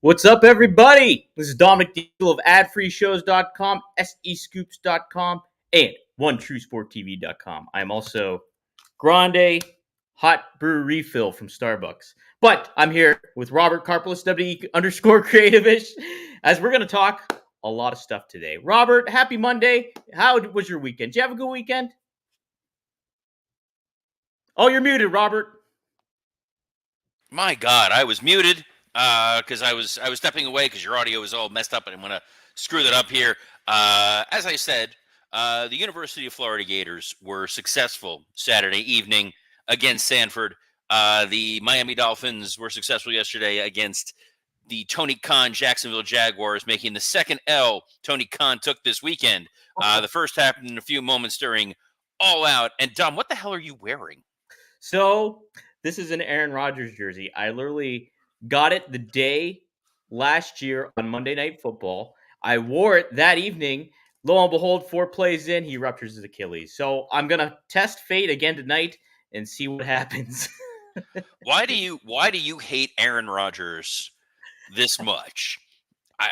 What's up, everybody? This is Dominic Diesel of adfreeshows.com, SEScoops.com, and OneTrueSportTV.com. I'm also Grande Hot Brew Refill from Starbucks. But I'm here with Robert Karpelis, WE_creative-ish, as we're going to talk a lot of stuff today. Robert, happy Monday. How was your weekend? Did you have a good weekend? Oh, you're muted, Robert. My God, I was muted because I was stepping away because your audio is all messed up, and I'm gonna screw that up here. As I said, the University of Florida Gators were successful Saturday evening against Sanford. The Miami Dolphins were successful yesterday against the Tony Khan Jacksonville Jaguars, making the second L Tony Khan took this weekend. The first happened in a few moments during All Out. And Dom, what the hell are you wearing? So this is an Aaron Rodgers jersey. I literally got it the day last year on Monday Night Football. I wore it that evening. Lo and behold, 4 plays in, he ruptures his Achilles. So I'm gonna test fate again tonight and see what happens. Why do you hate Aaron Rodgers this much?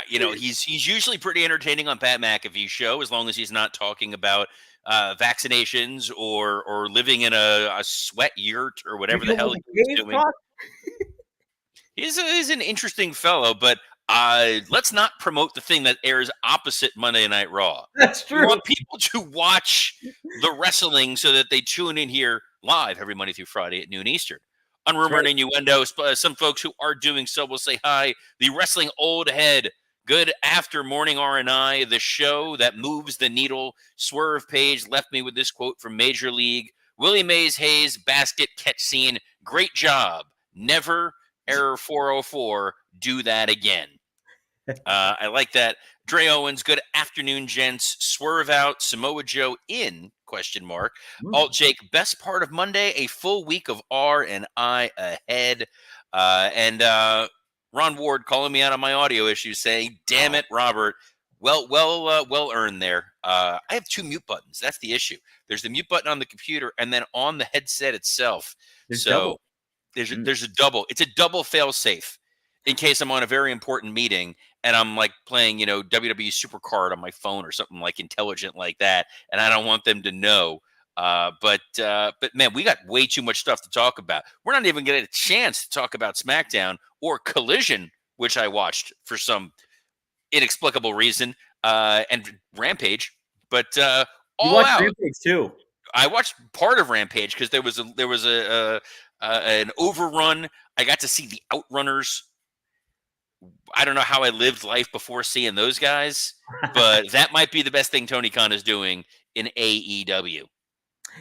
He's usually pretty entertaining on Pat McAfee's show, as long as he's not talking about vaccinations or living in a sweat yurt or whatever the hell he's doing. He's an interesting fellow, but let's not promote the thing that airs opposite Monday Night Raw. That's true. We want people to watch the wrestling so that they tune in here live every Monday through Friday at noon Eastern. On Rumor and Innuendo, some folks who are doing so will say hi. The Wrestling Old Head. Good after Morning R&I, the show that moves the needle. Swerve Page left me with this quote from Major League. Willie Mays Hayes, basket catch scene. Great job. Never, error 404, do that again. I like that. Dre Owens, good afternoon, gents. Swerve out. Samoa Joe in, ? Alt Jake, best part of Monday, a full week of R&I ahead. And Ron Ward calling me out on my audio issues, saying, "Damn it, Robert." Well earned there. I have 2 mute buttons. That's the issue. There's the mute button on the computer, and then on the headset itself. There's a double. It's a double fail safe in case I'm on a very important meeting and I'm like playing, WWE Supercard on my phone or something like intelligent like that, and I don't want them to know. But man, we got way too much stuff to talk about. We're not even getting a chance to talk about SmackDown or Collision, which I watched for some inexplicable reason, and Rampage. But All Out. Rampage too. I watched part of Rampage because there was an overrun. I got to see the Outrunners. I don't know how I lived life before seeing those guys, but that might be the best thing Tony Khan is doing in AEW.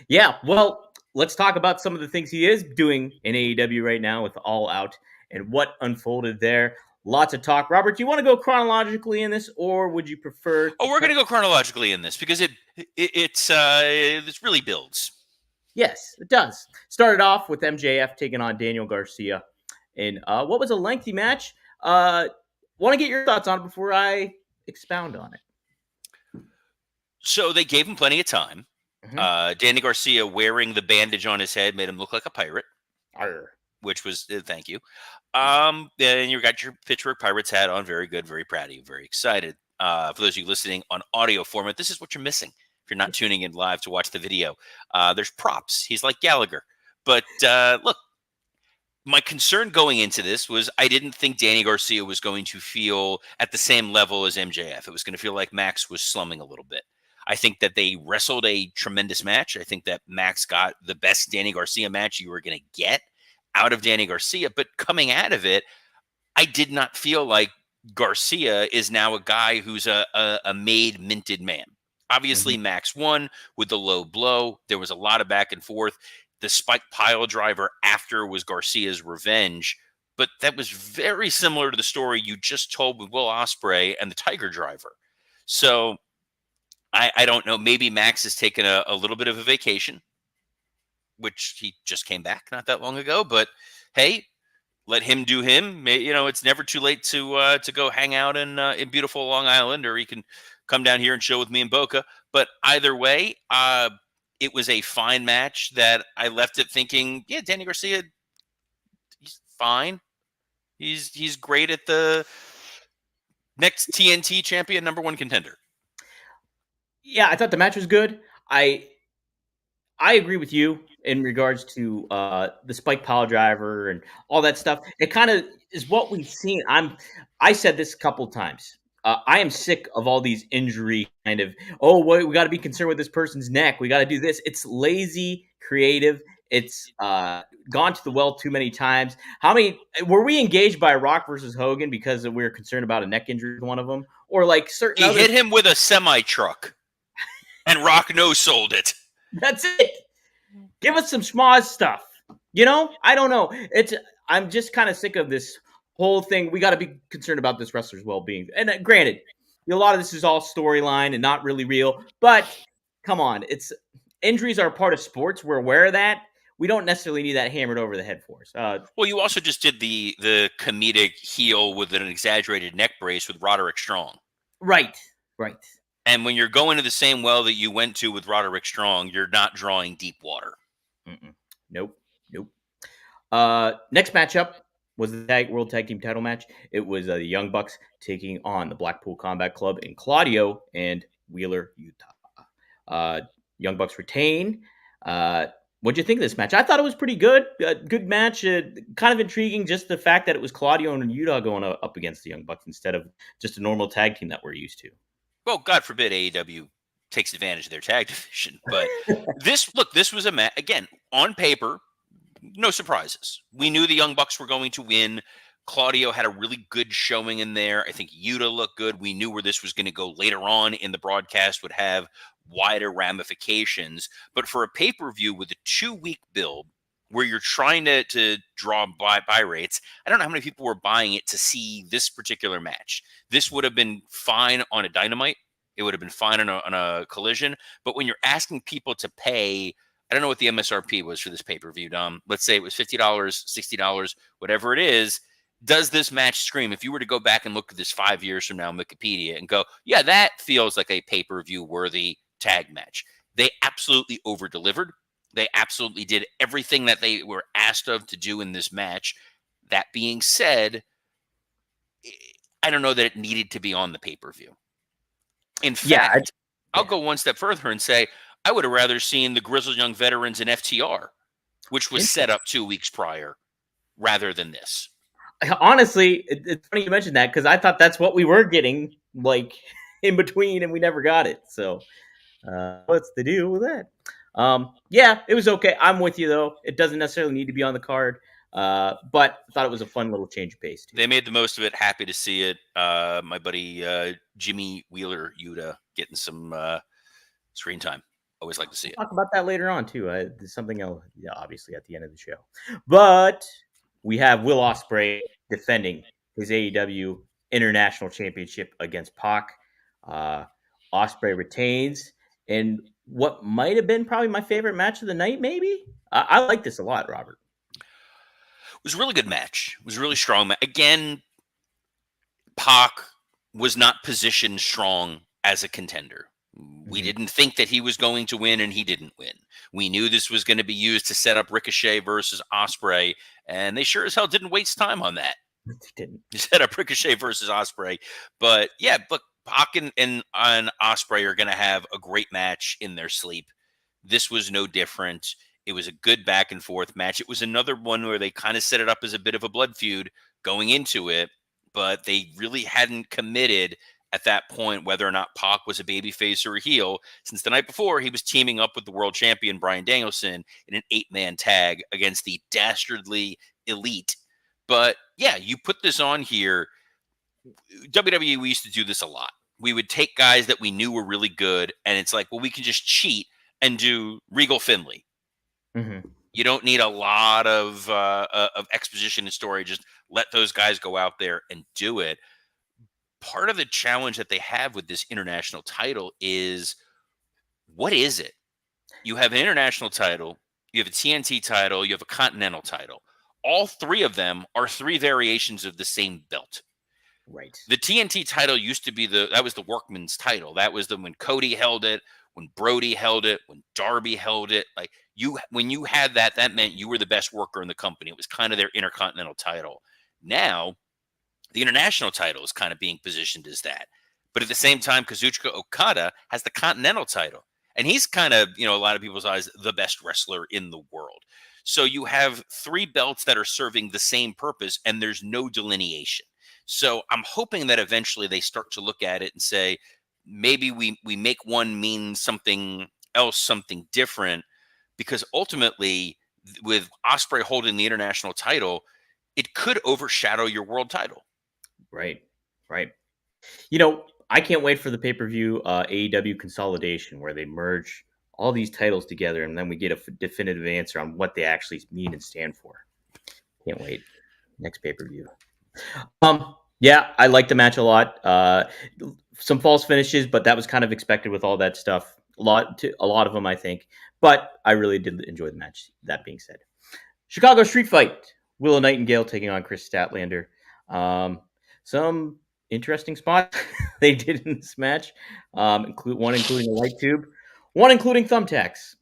Yeah, well, let's talk about some of the things he is doing in AEW right now with All Out and what unfolded there. Lots of talk. Robert, do you want to go chronologically in this, or would you prefer? Oh, we're going to go chronologically in this because it really builds. Yes, it does. Started off with MJF taking on Daniel Garcia in what was a lengthy match. Want to get your thoughts on it before I expound on it. So they gave him plenty of time. Mm-hmm. Danny Garcia wearing the bandage on his head made him look like a pirate. Arr. Which was, thank you. And you got your Pittsburgh Pirates hat on. Very good. Very proud of you. Very excited. For those of you listening on audio format, this is what you're missing. If you're not tuning in live to watch the video, there's props. He's like Gallagher. But look, my concern going into this was I didn't think Danny Garcia was going to feel at the same level as MJF. It was going to feel like Max was slumming a little bit. I think that they wrestled a tremendous match. I think that Max got the best Danny Garcia match you were going to get out of Danny Garcia. But coming out of it, I did not feel like Garcia is now a guy who's a made, minted man. Obviously, mm-hmm. Max won with the low blow. There was a lot of back and forth. The spike pile driver after was Garcia's revenge, but that was very similar to the story you just told with Will Ospreay and the Tiger Driver. So I don't know. Maybe Max has taken a little bit of a vacation, which he just came back not that long ago. But hey, let him do him. It's never too late to go hang out in beautiful Long Island, or he can come down here and chill with me in Boca. But either way, it was a fine match that I left it thinking, yeah, Danny Garcia, he's fine. He's great at the next TNT champion, #1 contender. Yeah, I thought the match was good. I agree with you in regards to the spike pile driver and all that stuff. It kind of is what we've seen. I said this a couple times. I am sick of all these injury kind of. Oh, wait, we got to be concerned with this person's neck. We got to do this. It's lazy, creative. It's gone to the well too many times. How many were we engaged by Rock versus Hogan because we were concerned about a neck injury with one of them, or like certain? He hit him with a semi truck, and Rock no sold it. That's it. Give us some schmoz stuff. I don't know. I'm just kind of sick of this whole thing. We got to be concerned about this wrestler's well-being. And granted, a lot of this is all storyline and not really real. But come on, injuries are a part of sports. We're aware of that. We don't necessarily need that hammered over the head for us. Well, you also just did the comedic heel with an exaggerated neck brace with Roderick Strong. Right. And when you're going to the same well that you went to with Roderick Strong, you're not drawing deep water. Nope. Next matchup was the World Tag Team title match. It was the Young Bucks taking on the Blackpool Combat Club in Claudio and Wheeler, Utah. Young Bucks retain. What'd you think of this match? I thought it was pretty good. Good match. Kind of intriguing, just the fact that it was Claudio and Utah going up against the Young Bucks instead of just a normal tag team that we're used to. Well, God forbid AEW takes advantage of their tag division. But this was a match, again, on paper, no surprises. We knew the Young Bucks were going to win. Claudio had a really good showing in there. I think Yuta looked good. We knew where this was going to go later on in the broadcast would have wider ramifications. But for a pay-per-view with a 2-week build where you're trying to draw buy rates, I don't know how many people were buying it to see this particular match. This would have been fine on a Dynamite. It would have been fine on a Collision. But when you're asking people to pay, I don't know what the MSRP was for this pay-per-view, Dom. Let's say it was $50, $60, whatever it is. Does this match scream? If you were to go back and look at this 5 years from now on Wikipedia and go, yeah, that feels like a pay-per-view worthy tag match. They absolutely over-delivered. They absolutely did everything that they were asked of to do in this match. That being said, I don't know that it needed to be on the pay-per-view. In fact, I'll go one step further and say I would have rather seen the Grizzled Young Veterans in FTR, which was set up 2 weeks prior, rather than this. Honestly, it's funny you mentioned that because I thought that's what we were getting, like, in between, and we never got it. So what's the deal with that? Yeah, it was okay. I'm with you, though. It doesn't necessarily need to be on the card. But I thought it was a fun little change of pace, too. They made the most of it. Happy to see it. My buddy Jimmy Wheeler Yuta getting some screen time. Always like to see it. Talk about that later on, too. There's something else, obviously, at the end of the show. But we have Will Ospreay defending his AEW International Championship against Pac. Ospreay retains. And what might have been probably my favorite match of the night, maybe? I like this a lot, Robert. It was a really good match. It was a really strong match. Again, Pac was not positioned strong as a contender. We didn't think that he was going to win, and he didn't win. We knew this was going to be used to set up Ricochet versus Ospreay, and they sure as hell didn't waste time on that. They didn't. They set up Ricochet versus Ospreay. But yeah, look, Pac and Ospreay are going to have a great match in their sleep. This was no different. It was a good back and forth match. It was another one where they kind of set it up as a bit of a blood feud going into it, but they really hadn't committed at that point whether or not Pac was a babyface or a heel, since the night before he was teaming up with the world champion Bryan Danielson in an 8-man tag against the dastardly Elite. But yeah, you put this on here. WWE, we used to do this a lot. We would take guys that we knew were really good, and it's like, well, we can just cheat and do Regal Finley. Mm-hmm. You don't need a lot of exposition and story. Just let those guys go out there and do it. Part of the challenge that they have with this international title is, what is it? You have an international title, you have a TNT title, you have a continental title. All three of them are 3 variations of the same belt. Right. The TNT title used to be that was the workman's title. That was when Cody held it, when Brody held it, when Darby held it. Like when you had that meant you were the best worker in the company. It was kind of their intercontinental title. Now, the international title is kind of being positioned as that. But at the same time, Kazuchika Okada has the Continental title. And he's kind of, a lot of people's eyes, the best wrestler in the world. So you have 3 belts that are serving the same purpose, and there's no delineation. So I'm hoping that eventually they start to look at it and say, maybe we make one mean something else, something different, because ultimately, with Ospreay holding the international title, it could overshadow your world title. Right. I can't wait for the pay-per-view AEW consolidation where they merge all these titles together and then we get a definitive answer on what they actually mean and stand for. Can't wait. Next pay-per-view. Yeah, I like the match a lot. Some false finishes, but that was kind of expected with all that stuff. A lot of them, I think. But I really did enjoy the match. That being said, Chicago Street Fight. Willow Nightingale taking on Chris Statlander. Some interesting spots they did in this match. Including a light tube, one including thumbtacks.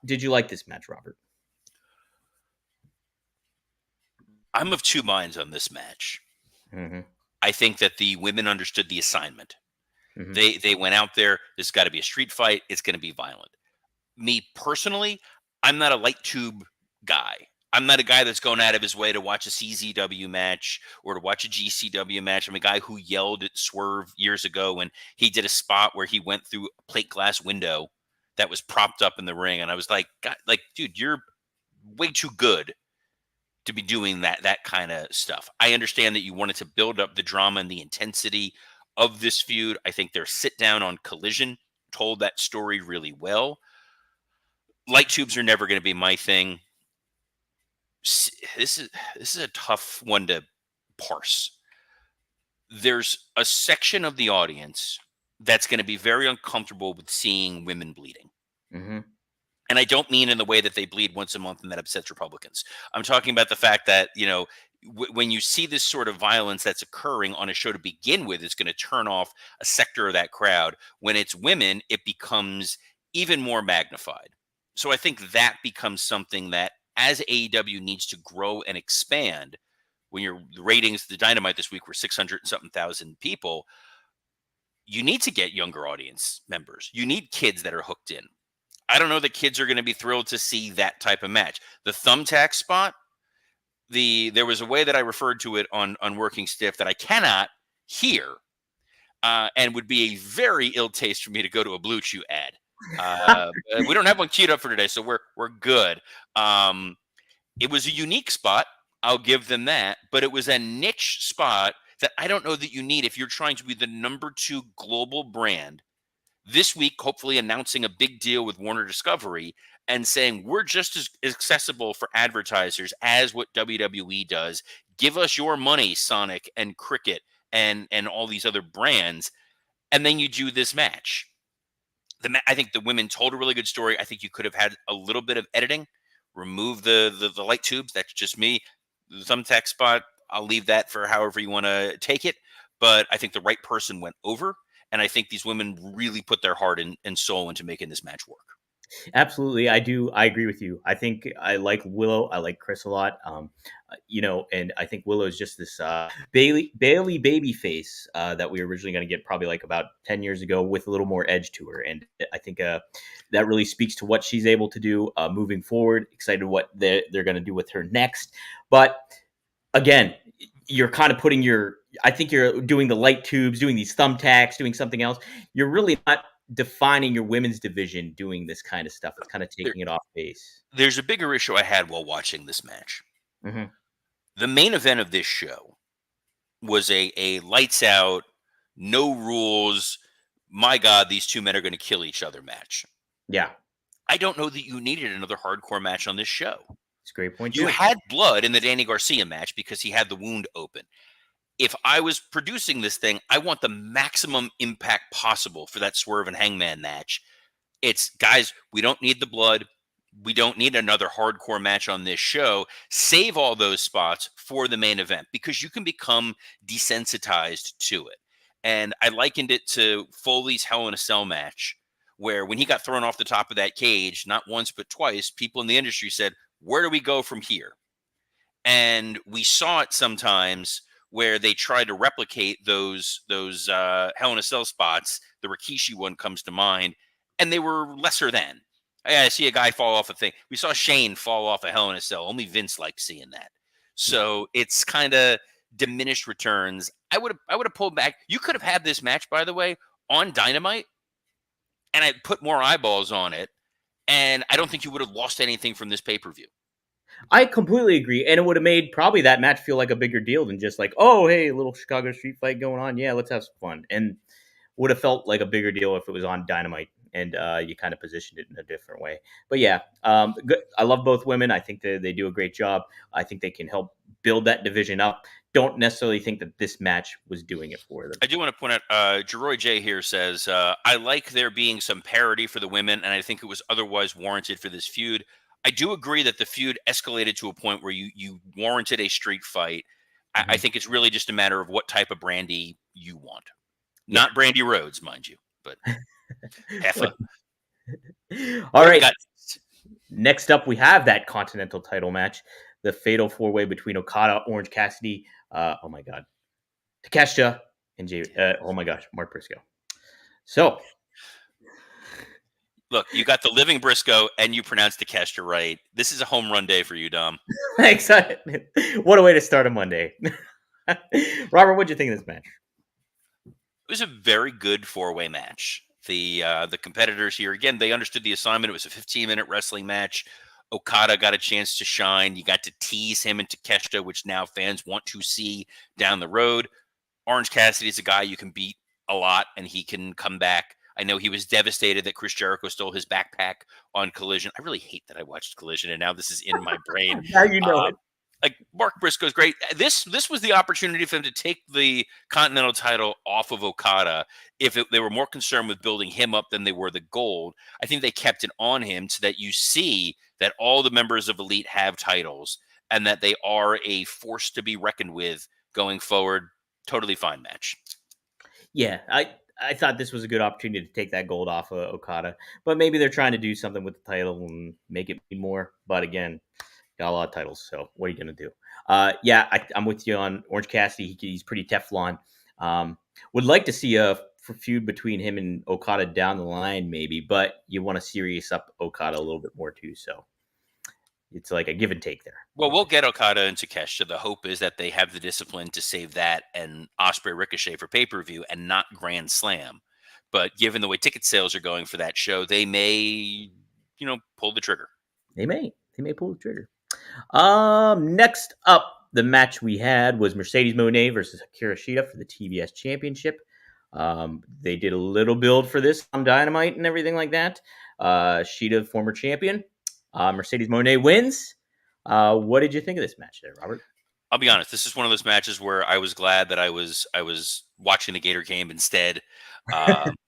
Did you like this match, Robert? I'm of 2 minds on this match. Mm-hmm. I think that the women understood the assignment. Mm-hmm. They went out there. There's got to be a street fight. It's going to be violent. Me personally, I'm not a light tube guy. I'm not a guy that's going out of his way to watch a CZW match or to watch a GCW match. I'm a guy who yelled at Swerve years ago when he did a spot where he went through a plate glass window that was propped up in the ring. And I was like, God, dude, you're way too good to be doing that kind of stuff. I understand that you wanted to build up the drama and the intensity of this feud. I think their sit down on Collision told that story really well. Light tubes are never going to be my thing. This is a tough one to parse. There's a section of the audience that's going to be very uncomfortable with seeing women bleeding. Mm-hmm. And I don't mean in the way that they bleed once a month and that upsets Republicans. I'm talking about the fact that, when you see this sort of violence that's occurring on a show to begin with, it's going to turn off a sector of that crowd. When it's women, it becomes even more magnified. So I think that becomes something that as AEW needs to grow and expand, when your ratings, the Dynamite this week were 600 and something thousand people, you need to get younger audience members. You need kids that are hooked in. I don't know that kids are going to be thrilled to see that type of match. The thumbtack spot, there was a way that I referred to it on Working Stiff that I cannot hear, and would be a very ill taste for me to go to a Blue Chew ad. We don't have one queued up for today, so we're good. It was a unique spot. I'll give them that, but it was a niche spot that I don't know that you need if you're trying to be the number 2 global brand. This week, hopefully announcing a big deal with Warner Discovery and saying we're just as accessible for advertisers as what WWE does. Give us your money, Sonic and Cricket and all these other brands. And then you do this match. I think the women told a really good story. I think you could have had a little bit of editing, remove the light tubes. That's just me. The thumbtack spot, I'll leave that for however you want to take it. But I think the right person went over. And I think these women really put their heart and soul into making this match work. Absolutely, I do. I agree with you. I think I like Willow. I like Chris a lot. And I think Willow is just this Bailey baby face that we were originally going to get probably like about 10 years ago with a little more edge to her. And I think that really speaks to what she's able to do moving forward. Excited what they're going to do with her next. But again, you're kind of putting I think you're doing the light tubes, doing these thumbtacks, doing something else. You're really not defining your women's division doing this kind of stuff. It's kind of taking it off base. There's a bigger issue I had while watching this match. Mm-hmm. The main event of this show was a lights out, no rules. My God, these 2 men are going to kill each other match. Yeah. I don't know that you needed another hardcore match on this show. It's a great point. You had blood in the Danny Garcia match because he had the wound open. If I was producing this thing, I want the maximum impact possible for that Swerve and Hangman match. It's, guys, we don't need the blood. We don't need another hardcore match on this show. Save all those spots for the main event because you can become desensitized to it. And I likened it to Foley's Hell in a Cell match, where when he got thrown off the top of that cage, not once but twice, people in the industry said, where do we go from here? And we saw it sometimes where they try to replicate those Hell in a Cell spots. The Rikishi one comes to mind, and they were lesser than. I see a guy fall off a thing. We saw Shane fall off a Hell in a Cell. Only Vince likes seeing that. So it's kind of diminished returns. I would have pulled back. You could have had this match, by the way, on Dynamite, and I put more eyeballs on it, and I don't think you would have lost anything from this pay-per-view. I completely agree, and it would have made probably that match feel like a bigger deal than just like, oh, hey, a little Chicago street fight going on. Yeah, let's have some fun. And would have felt like a bigger deal if it was on Dynamite and you kind of positioned it in a different way. But yeah, good. I love both women. I think they do a great job. I think they can help build that division up. Don't necessarily think that this match was doing it for them. I do want to point out, Jeroy J here says, I like there being some parity for the women, and I think it was otherwise warranted for this feud. I do agree that the feud escalated to a point where you warranted a street fight. I think it's really just a matter of what type of Brandy you want. Yeah. Not Brandy Rhodes, mind you, but Heffa. All right. Next up, we have that Continental title match, the Fatal 4-Way between Okada, Orange Cassidy, oh my God, Takeshita, and oh my gosh, Mark Briscoe. So, look, you got the living Briscoe, and you pronounced Takeshita right. This is a home run day for you, Dom. Excited! What a way to start a Monday. Robert, what'd you think of this match? It was a very good 4-way match. The competitors here, again, they understood the assignment. It was a 15-minute wrestling match. Okada got a chance to shine. You got to tease him and Takeshita, which now fans want to see down the road. Orange Cassidy is a guy you can beat a lot, and he can come back. I know he was devastated that Chris Jericho stole his backpack on Collision. I really hate that I watched Collision, and now this is in my brain. Now you know it. Like, Mark Briscoe's great. This was the opportunity for them to take the Continental title off of Okada if they were more concerned with building him up than they were the gold. I think they kept it on him so that you see that all the members of Elite have titles and that they are a force to be reckoned with going forward. Totally fine match. Yeah, I thought this was a good opportunity to take that gold off of Okada, but maybe they're trying to do something with the title and make it mean more. But again, got a lot of titles, so what are you going to do? Yeah, I'm with you on Orange Cassidy. He's pretty Teflon. Would like to see a feud between him and Okada down the line, maybe, but you want to serious up Okada a little bit more too. So it's like a give and take there. Well, we'll get Okada and Takeshita. The hope is that they have the discipline to save that and Ospreay Ricochet for pay-per-view and not Grand Slam. But given the way ticket sales are going for that show, they may, pull the trigger. They may pull the trigger. Next up, the match we had was Mercedes Moné versus Akira Shida for the TBS Championship. They did a little build for this on Dynamite and everything like that. Shida, former champion. Mercedes Moné wins. What did you think of this match there, Robert? I'll be honest. This is one of those matches where I was glad that I was watching the Gator game instead.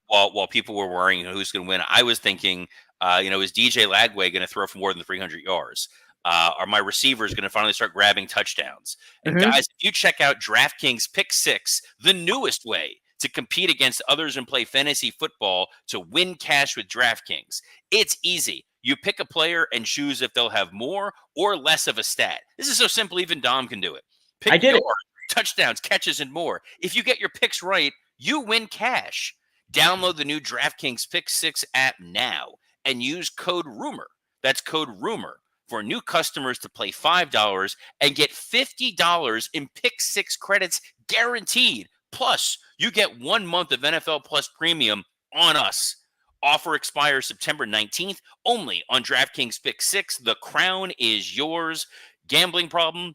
While people were worrying who's going to win, I was thinking, is DJ Lagway going to throw for more than 300 yards? Are my receivers going to finally start grabbing touchdowns? And guys, if you check out DraftKings Pick 6, the newest way to compete against others and play fantasy football to win cash with DraftKings, it's easy. You pick a player and choose if they'll have more or less of a stat. This is so simple, even Dom can do it. Pick your touchdowns, catches, and more. If you get your picks right, you win cash. Download the new DraftKings Pick 6 app now and use code RUMOR. That's code RUMOR for new customers to play $5 and get $50 in Pick 6 credits guaranteed. Plus, you get 1 month of NFL Plus Premium on us. Offer expires September 19th, only on DraftKings Pick 6. The crown is yours. Gambling problem?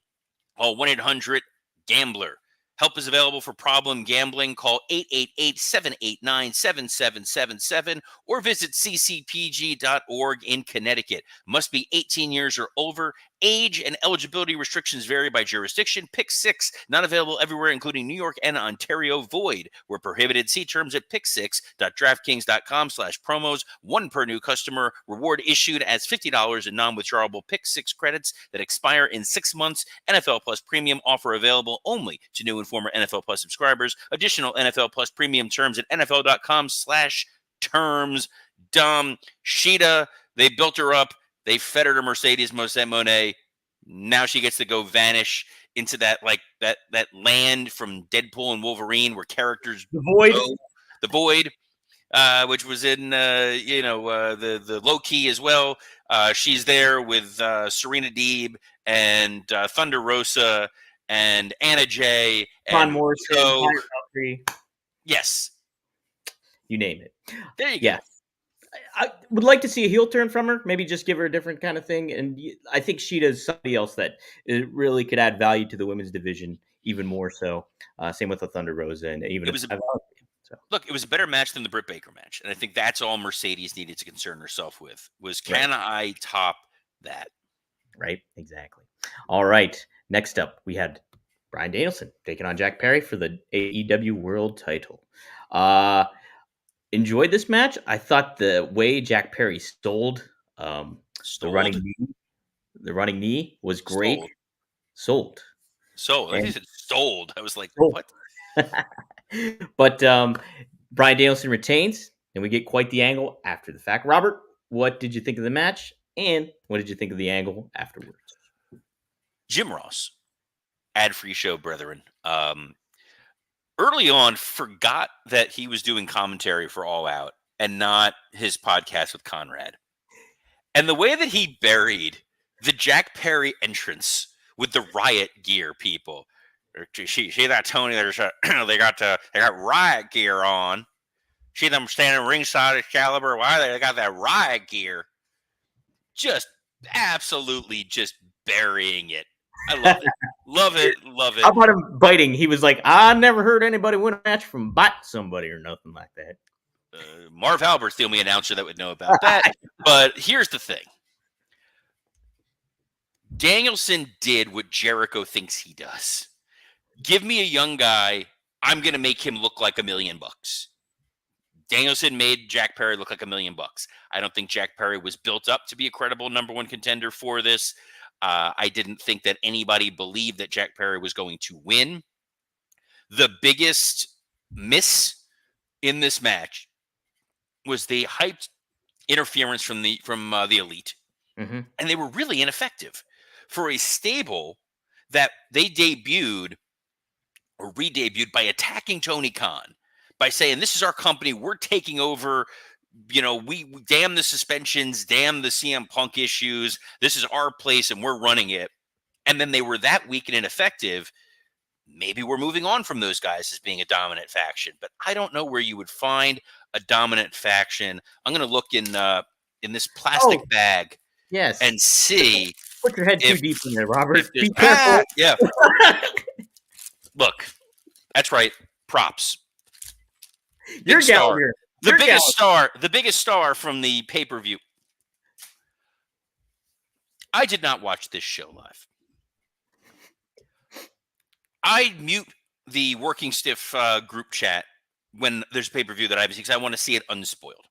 Call 1-800-GAMBLER. Help is available for problem gambling. Call 888-789-7777 or visit ccpg.org in Connecticut. Must be 18 years or over. Age and eligibility restrictions vary by jurisdiction. Pick 6, not available everywhere, including New York and Ontario. Void where prohibited. See terms at pick6.draftkings.com/promos. One per new customer. Reward issued as $50 in non-withdrawable Pick 6 credits that expire in 6 months. NFL Plus Premium offer available only to new and former NFL Plus subscribers. Additional NFL Plus Premium terms at NFL.com/terms. Dumb. Shida, they built her up. They fed her to Mercedes Moné. Now she gets to go vanish into that that land from Deadpool and Wolverine where characters The Void. go. The Void, which was in the Low Key as well. She's there with Serena Deeb and Thunder Rosa and Anna Jay Ron and Morrison, Rico. Tyler Valkyrie, Yes, you name it. there you Yeah. go. I would like to see a heel turn from her. Maybe just give her a different kind of thing. And I think she does somebody else that really could add value to the women's division even more so. Same with the Thunder Rosa and even It was so. Look, it was a better match than the Britt Baker match, and I think that's all Mercedes needed to concern herself with was can I top that? Right, exactly. All right. Next up, we had Bryan Danielson taking on Jack Perry for the AEW World Title. Enjoyed this match. I thought the way Jack Perry stole the running knee was great. Sold. Like you said, stoled. I was like, sold. what? But Bryan Danielson retains, and we get quite the angle after the fact. Robert, what did you think of the match? And what did you think of the angle afterwards? Jim Ross, ad-free show, brethren. Early on, forgot that he was doing commentary for All Out and not his podcast with Conrad. And the way that he buried the Jack Perry entrance with the riot gear people. See that, Tony? They got riot gear on. See them standing ringside at Excalibur? Why they got that riot gear? Just absolutely just burying it. I love it. Love it. How about him biting? He was like, I never heard anybody win a match from biting somebody or nothing like that. Marv Albert's the only announcer that would know about that. But here's the thing. Danielson did what Jericho thinks he does. Give me a young guy. I'm going to make him look like $1 million. Danielson made Jack Perry look like $1 million. I don't think Jack Perry was built up to be a credible number one contender for this. I didn't think that anybody believed that Jack Perry was going to win. The biggest miss in this match was the hyped interference from the Elite, mm-hmm. and they were really ineffective for a stable that they debuted or re-debuted by attacking Tony Khan, by saying, this is our company, we're taking over, we damn the suspensions, damn the CM Punk issues, this is our place and we're running it. And then they were that weak and ineffective. Maybe we're moving on from those guys as being a dominant faction, but I don't know where you would find a dominant faction. I'm going to look in this plastic bag, yes, and see. Put your head too deep in there, Robert. Be careful. Yeah. Look, that's right. Props. You're Gallagher. The biggest star from the pay-per-view. I did not watch this show live. I mute the Working Stiff group chat when there's a pay-per-view that I have, because I want to see it unspoiled.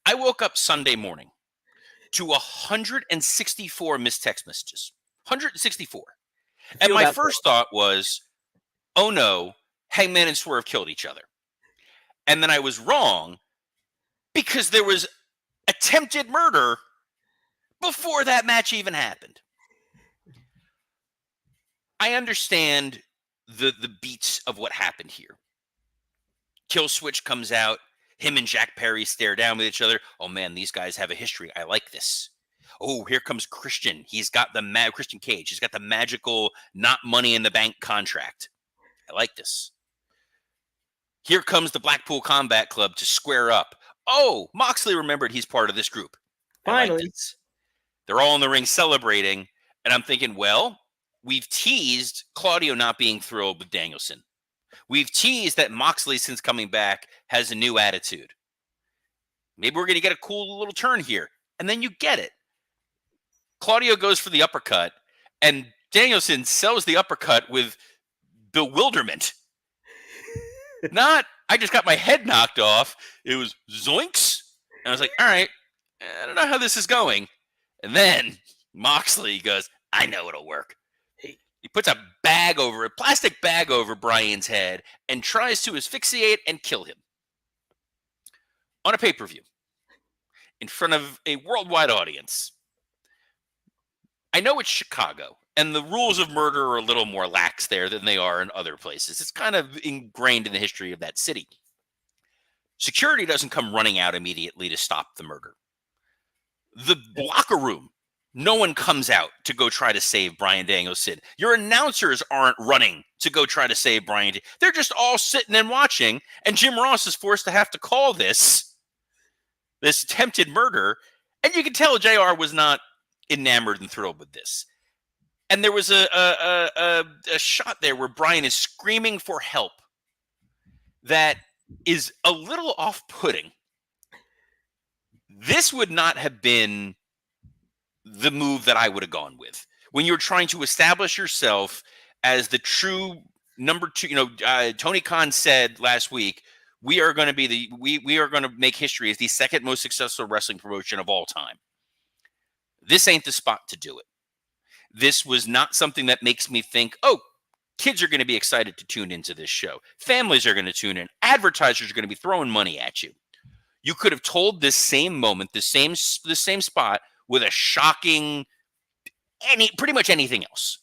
I woke up Sunday morning to 164 missed text messages. 164. And my first thought was, oh no, Hangman and Swerve killed each other. And then I was wrong, because there was attempted murder before that match even happened. I understand the beats of what happened here. Kill Switch comes out. Him and Jack Perry stare down with each other. Oh man, these guys have a history. I like this. Oh, here comes Christian. He's got the Christian Cage. He's got the magical not money in the bank contract. I like this. Here comes the Blackpool Combat Club to square up. Oh, Moxley remembered he's part of this group. Finally. Like, they're all in the ring celebrating. And I'm thinking, well, we've teased Claudio not being thrilled with Danielson. We've teased that Moxley, since coming back, has a new attitude. Maybe we're going to get a cool little turn here. And then you get it. Claudio goes for the uppercut, and Danielson sells the uppercut with bewilderment. Not, I just got my head knocked off. It was zoinks. And I was like, all right, I don't know how this is going. And then Moxley goes, I know it'll work. He puts a plastic bag over Bryan's head and tries to asphyxiate and kill him. On a pay-per-view. In front of a worldwide audience. I know it's Chicago, and the rules of murder are a little more lax there than they are in other places. It's kind of ingrained in the history of that city. Security doesn't come running out immediately to stop the murder. The locker room, no one comes out to go try to save Bryan Danielson. Your announcers aren't running to go try to save Bryan. They're just all sitting and watching, and Jim Ross is forced to have to call this attempted murder, and you can tell JR was not enamored and thrilled with this. And there was a shot there where Bryan is screaming for help that is a little off-putting. This would not have been the move that I would have gone with when you're trying to establish yourself as the true number two. Tony Khan said last week, we are going to be we are going to make history as the second most successful wrestling promotion of all time. This ain't the spot to do it. This was not something that makes me think, oh, kids are going to be excited to tune into this show. Families are going to tune in. Advertisers are going to be throwing money at you. You could have told this same moment, the same spot with a shocking, pretty much anything else.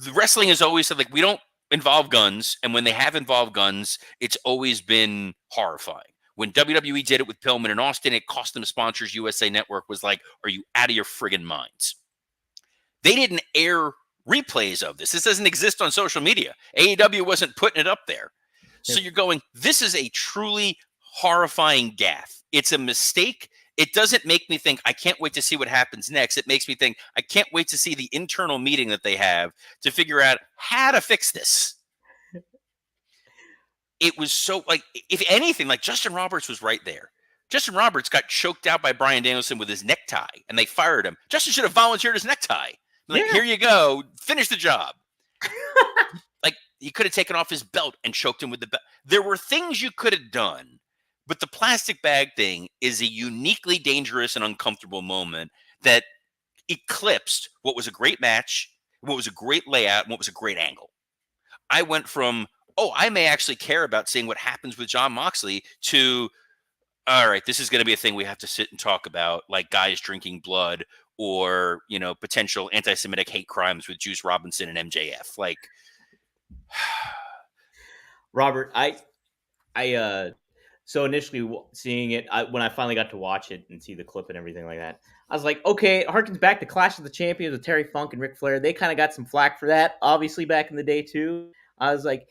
The wrestling has always said, like, we don't involve guns, and when they have involved guns, it's always been horrifying. When WWE did it with Pillman and Austin, it cost them sponsors. USA Network was like, are you out of your friggin' minds? They didn't air replays of this. This doesn't exist on social media. AEW wasn't putting it up there. So you're going, this is a truly horrifying gaffe. It's a mistake. It doesn't make me think, I can't wait to see what happens next. It makes me think, I can't wait to see the internal meeting that they have to figure out how to fix this. It was so, like, if anything, like, Justin Roberts was right there. Justin Roberts got choked out by Bryan Danielson with his necktie, and they fired him. Justin should have volunteered his necktie. Like, here you go. Finish the job. Like, he could have taken off his belt and choked him with the belt. There were things you could have done, but the plastic bag thing is a uniquely dangerous and uncomfortable moment that eclipsed what was a great match, what was a great layout, and what was a great angle. I went from, I may actually care about seeing what happens with Jon Moxley to, all right, this is going to be a thing we have to sit and talk about, like guys drinking blood or, potential anti-Semitic hate crimes with Juice Robinson and MJF. Like, Robert, so initially seeing it, when I finally got to watch it and see the clip and everything like that, I was like, okay, it harkens back to Clash of the Champions with Terry Funk and Ric Flair. They kind of got some flack for that, obviously, back in the day, too. I was like,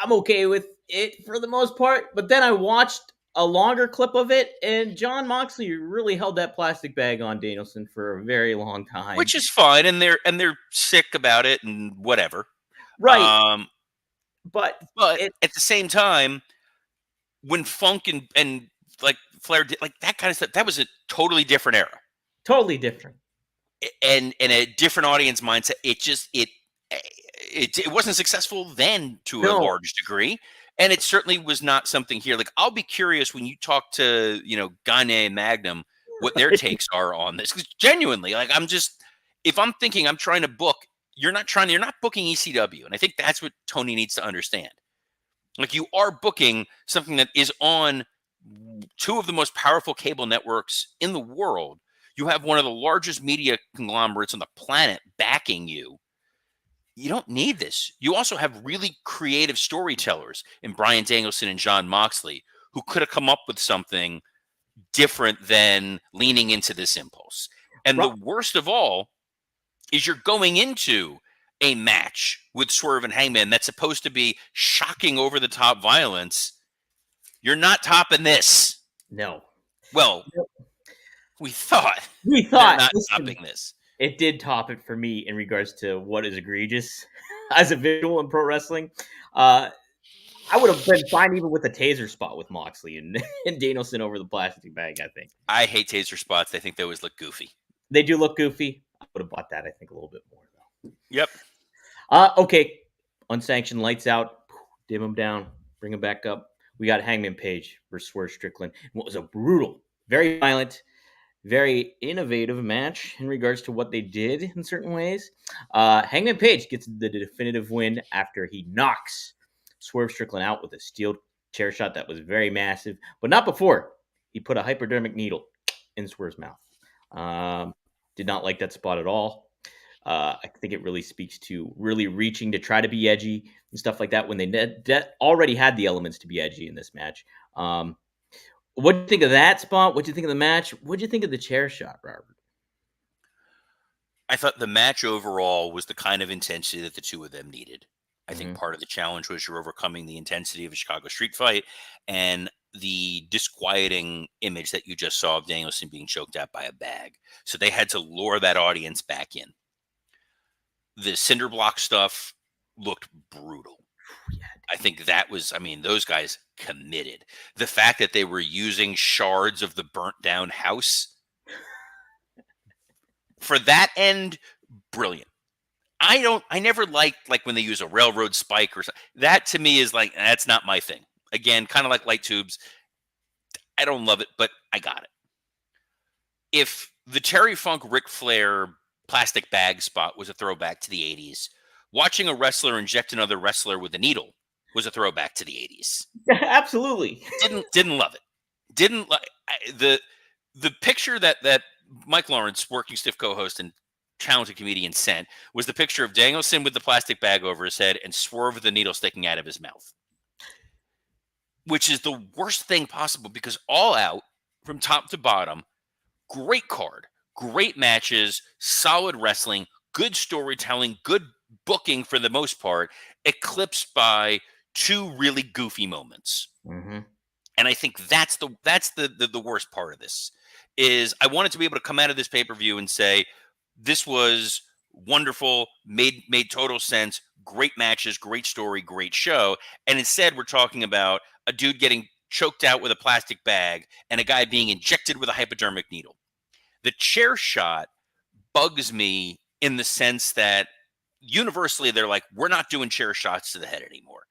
I'm okay with it for the most part. But then I watched a longer clip of it, and Jon Moxley really held that plastic bag on Danielson for a very long time. Which is fine, and they're sick about it and whatever. Right. But at the same time, when Funk and like Flair did like that kind of stuff, that was a totally different era. Totally different. And a different audience mindset. It wasn't successful then to a large degree. And it certainly was not something here. Like, I'll be curious when you talk to, Gagne and Magnum, what their takes are on this. Because genuinely, like, if I'm thinking I'm trying to book, you're not booking ECW. And I think that's what Tony needs to understand. Like, you are booking something that is on two of the most powerful cable networks in the world. You have one of the largest media conglomerates on the planet backing you. You don't need this. You also have really creative storytellers in Bryan Danielson and Jon Moxley who could have come up with something different than leaning into this impulse. And the worst of all is you're going into a match with Swerve and Hangman that's supposed to be shocking over-the-top violence. You're not topping this. No. Well, we thought. They're not topping this. It did top it for me in regards to what is egregious as a visual in pro wrestling. I would have been fine even with a taser spot with Moxley and Danielson over the plastic bag, I think. I hate taser spots. I think they always look goofy. They do look goofy. I would have bought that, I think, a little bit more, though. Yep. Okay. Unsanctioned lights out. Dim them down. Bring them back up. We got Hangman Page versus Swerve Strickland. What was a brutal, very violent, very innovative match in regards to what they did in certain ways. Hangman Page gets the definitive win after he knocks Swerve Strickland out with a steel chair shot that was very massive, but not before he put a hypodermic needle in Swerve's mouth. Did not like that spot at all. I think it really speaks to really reaching to try to be edgy and stuff like that when they already had the elements to be edgy in this match. What do you think of that spot? What do you think of the match? What do you think of the chair shot, Robert? I thought the match overall was the kind of intensity that the two of them needed. I think Mm-hmm. part of the challenge was you're overcoming the intensity of a Chicago street fight and the disquieting image that you just saw of Danielson being choked out by a bag. So they had to lure that audience back in. The cinder block stuff looked brutal. Yeah. I think that was, those guys committed. The fact that they were using shards of the burnt down house for that end, brilliant. I never liked like when they use a railroad spike or something. That to me is like, that's not my thing. Again, kind of like light tubes. I don't love it, but I got it. If the Terry Funk Ric Flair plastic bag spot was a throwback to the 80s, watching a wrestler inject another wrestler with a needle was a throwback to the 80s. Absolutely. Didn't love it. Didn't like the picture that Mike Lawrence, working stiff co-host and talented comedian, sent was the picture of Danielson with the plastic bag over his head and Swerve with the needle sticking out of his mouth, which is the worst thing possible because All Out from top to bottom, great card, great matches, solid wrestling, good storytelling, good booking for the most part, eclipsed by two really goofy moments. Mm-hmm. And I think that's the worst part of this is I wanted to be able to come out of this pay-per-view and say, this was wonderful, made total sense, great matches, great story, great show. And instead we're talking about a dude getting choked out with a plastic bag and a guy being injected with a hypodermic needle. The chair shot bugs me in the sense that universally they're like, we're not doing chair shots to the head anymore.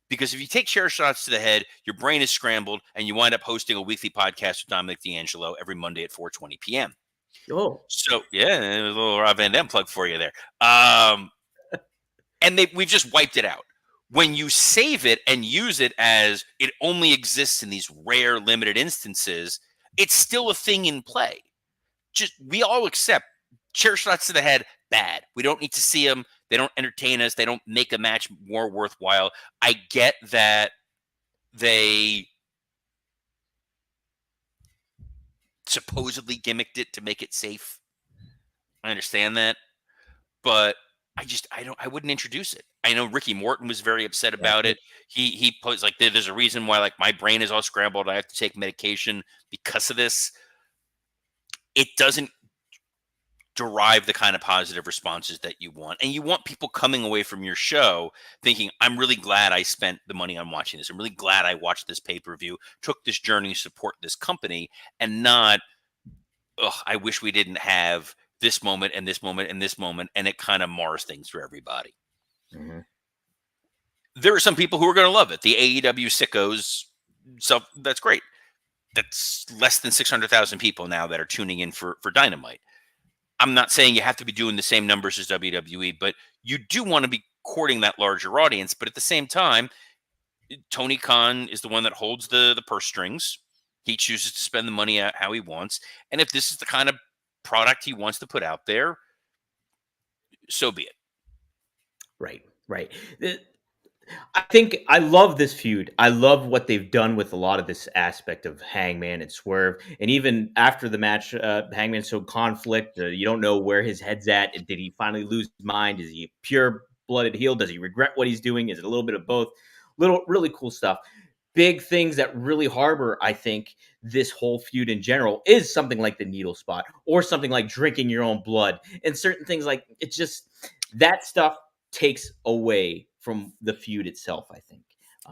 Because if you take chair shots to the head, your brain is scrambled, and you wind up hosting a weekly podcast with Dominic D'Angelo every Monday at 4:20 p.m. Oh, So, yeah, a little Rob Van Dam plug for you there. And we've just wiped it out. When you save it and use it as it only exists in these rare, limited instances, it's still a thing in play. Just we all accept chair shots to the head, bad. We don't need to see them. They don't entertain us. They don't make a match more worthwhile. I get that they supposedly gimmicked it to make it safe. I understand that, but I wouldn't introduce it. I know Ricky Morton was very upset about it. He posed like there's a reason why like my brain is all scrambled. I have to take medication because of this. It doesn't derive the kind of positive responses that you want. And you want people coming away from your show thinking, I'm really glad I spent the money on watching this. I'm really glad I watched this pay-per-view, took this journey to support this company, and not, I wish we didn't have this moment and this moment and this moment, and it kind of mars things for everybody. Mm-hmm. There are some people who are going to love it. The AEW sickos, so that's great. That's less than 600,000 people now that are tuning in for Dynamite. I'm not saying you have to be doing the same numbers as WWE, but you do want to be courting that larger audience. But at the same time, Tony Khan is the one that holds the purse strings. He chooses to spend the money how he wants. And if this is the kind of product he wants to put out there, so be it. Right. I think I love this feud. I love what they've done with a lot of this aspect of Hangman and Swerve. And even after the match, Hangman showed conflict. You don't know where his head's at. Did he finally lose his mind? Is he a pure-blooded heel? Does he regret what he's doing? Is it a little bit of both? Really cool stuff. Big things that really harbor, I think, this whole feud in general is something like the needle spot or something like drinking your own blood. And certain things like it's just that stuff takes away from the feud itself, I think.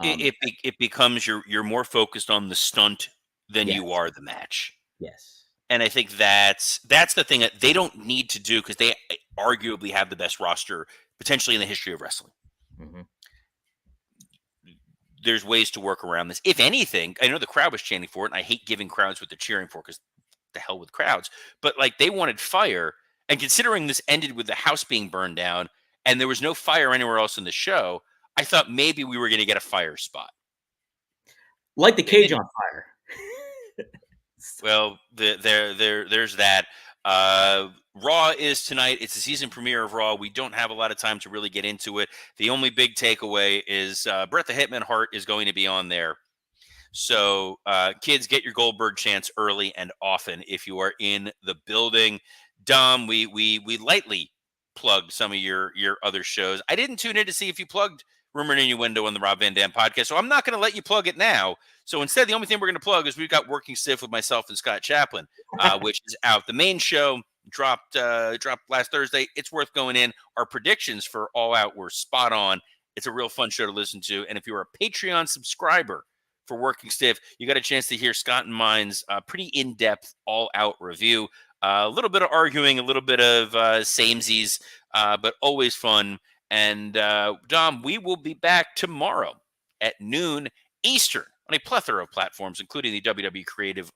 It becomes you're more focused on the stunt than Yes. you are the match. Yes. And I think that's the thing that they don't need to do because they arguably have the best roster potentially in the history of wrestling. Mm-hmm. There's ways to work around this. If anything, I know the crowd was chanting for it, and I hate giving crowds what they're cheering for because the hell with crowds. But like they wanted fire, and considering this ended with the house being burned down and there was no fire anywhere else in the show, I thought maybe we were going to get a fire spot. Like the cage on fire. Well, there's that. Raw is tonight. It's the season premiere of Raw. We don't have a lot of time to really get into it. The only big takeaway is Bret the Hitman Hart is going to be on there. So, kids, get your Goldberg chance early and often if you are in the building. Dom, we lightly plugged some of your other shows. I didn't tune in to see if you plugged Rumor and Innuendo on the Rob Van Dam podcast, so I'm not going to let you plug it now. So instead, the only thing we're going to plug is we've got Working Stiff with myself and Scott Chaplin, which is out. The main show dropped last Thursday. It's worth going in. Our predictions for All Out were spot on. It's a real fun show to listen to. And if you're a Patreon subscriber for Working Stiff, you got a chance to hear Scott and mine's pretty in-depth All Out review. A little bit of arguing, a little bit of samesies, but always fun. And Dom, we will be back tomorrow at noon Eastern on a plethora of platforms, including the WWE Creative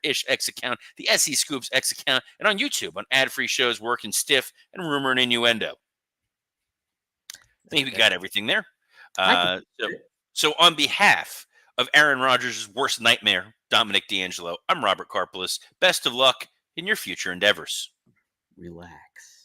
_ish X account, the SE Scoops X account, and on YouTube on ad-free shows Working Stiff and Rumor and Innuendo. I think we got everything there. So on behalf of Aaron Rodgers' worst nightmare, Dominic D'Angelo, I'm Robert Karpelis. Best of luck in your future endeavors. Relax.